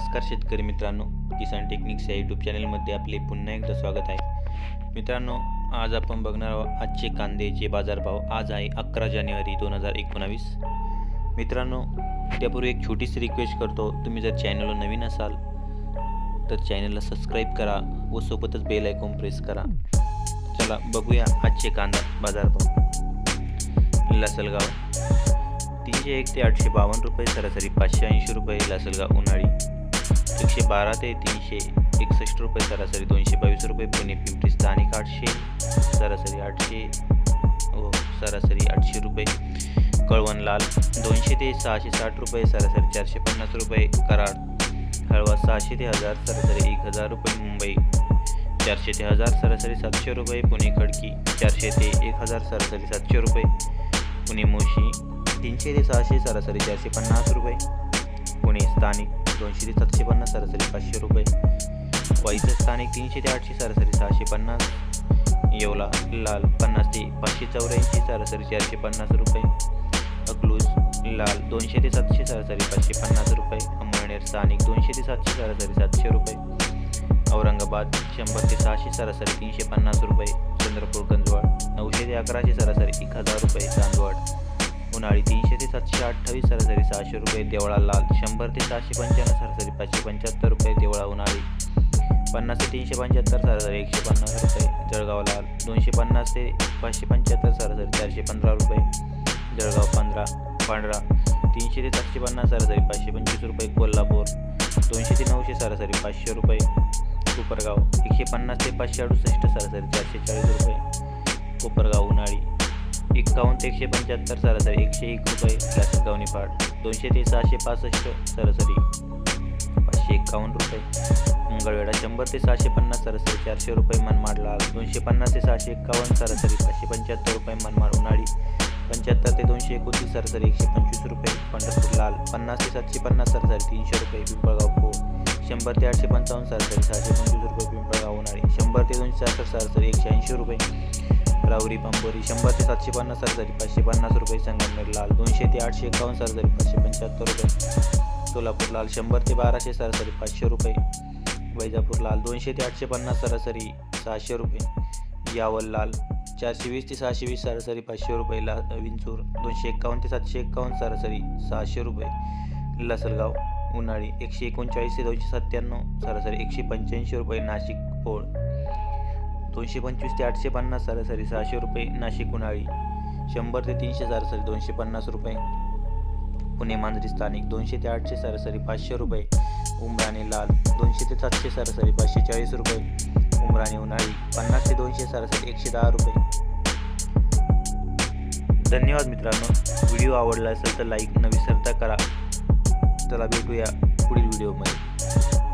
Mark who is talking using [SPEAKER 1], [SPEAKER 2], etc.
[SPEAKER 1] नमस्कार शेतकरी मित्रांनो, किसान टेक्निक्स या यूट्यूब चॅनलमध्ये आपले पुन्हा एकदा स्वागत आहे। मित्रांनो, आज आपण बघणार आहोत आजचे कांद्याचे बाजारभाव। आज आहे 11 जानेवारी 2019। मित्रांनो, त्यापूर्वी एक छोटीशी रिक्वेस्ट करतो, तुम्ही जर चॅनलवर नवीन असाल तर चॅनलला सबस्क्राईब करा व सोबतच बेल आयकॉन प्रेस करा। चला बघूया आजचे कांदा बाजारभाव। लासलगाव 301 ते 852 रुपये, सरासरी 580 रुपये। लासलगाव उन्हाळी 112 ते 361 रुपये, सरासरी 222 रुपये। पुणे पिंपरी स्थानिक 800, सरासरी 800 व सरासरी 800 रुपये। कळवण लाल 200 ते 660 रुपये, सरासरी 450 रुपये। कराड हळवा 600 ते 1000, सरासरी 1000 रुपये। मुंबई 400 ते 1000, सरासरी 700 रुपये। पुणे खडकी 400 ते 1000, सरासरी 700 रुपये। पुणे मोशी 300 ते 600, सरासरी 450 रुपये। पुणे स्थानिक 200 ते 750, सरासरी 500 रुपये। वाईचं स्थानिक 300 ते 800, सरासरी 650। येवला लाल 50 ते 584, सरासरी 450 रुपये। अकलूज लाल 200 ते 700, सरासरी 550 रुपये। अमळनेर स्थानिक 200 ते 700, सरासरी 700 रुपये। औरंगाबाद 100 ते 600, सरासरी 350 रुपये। चंद्रपूर गंजवाड 900 ते 1100, सरासरी 1000 रुपये। चांदवड उन्हाळी 300 ते 728, सरासरी 600 रुपये। देवळा लाल 100 ते 755, सरासरी 575 रुपये। देवळा उन्हाळी 50 ते 375, सरासरी 150 रुपये। जळगाव लाल 250 ते 575, सरासरी 415 रुपये। जळगाव पांढरा 300 ते 750, सरासरी 525 रुपये। कोल्हापूर 200 ते 900, सरासरी 500 रुपये। कोपरगाव 150 ते 568, सरासरी 440 रुपये। कोपरगाव उन्हाळी 51 ते 175, सरासरी 101 रुपये। लासलगाव निफाड 200 ते 665, सरासरी 551 रुपये। मंगळवेढा 100 ते 650, सरासरी 400 रुपये। मनमाड लाल 250 ते 651, सरासरी 575 रुपये। मनमाड उन्हाळी 75 ते 229, सरासरी 125 रुपये। पंढरपूर लाल 50 ते 750, सरासरी 300 रुपये। पिंपळगाव पोळ 100 ते 855, सरासरी 625 रुपये। पिंपळगाव उन्हाळी 100 ते 266, सरासरी 180 रुपये। राहुरी पांबोरी 100 ते 750, सरासरी 550 रुपये। संगमनेर लाल 200 ते 851, सरासरी 575 रुपये। सोलापूर लाल 100 ते 1200, सरासरी 500 रुपये। वैजापूर लाल 200 ते 850, सरासरी 600 रुपये। यावल लाल 420 ते 620, सरासरी 500 रुपये। विंचूर 251 ते 751, सरासरी 600 रुपये। लासलगाव उन्हाळी 139 ते 297, सरासरी 185 रुपये। नाशिक पोळ 225 ते 850, सरासरी 600 रुपये। नाशिक उन्हाळी 100 ते 300, सरासरी 250 रुपये। पुणे मांजरी स्थानिक 200 ते 800, सरासरी 500 रुपये। उमराणे लाल 200 ते 700, सरासरी 540 रुपये। उमराणे उन्हाळी 50 ते 200, सरासरी 110 रुपये। धन्यवाद मित्रांनो, व्हिडिओ आवडला असेल तर लाईक न विसरता करा। चला भेटूया पुढील व्हिडिओमध्ये।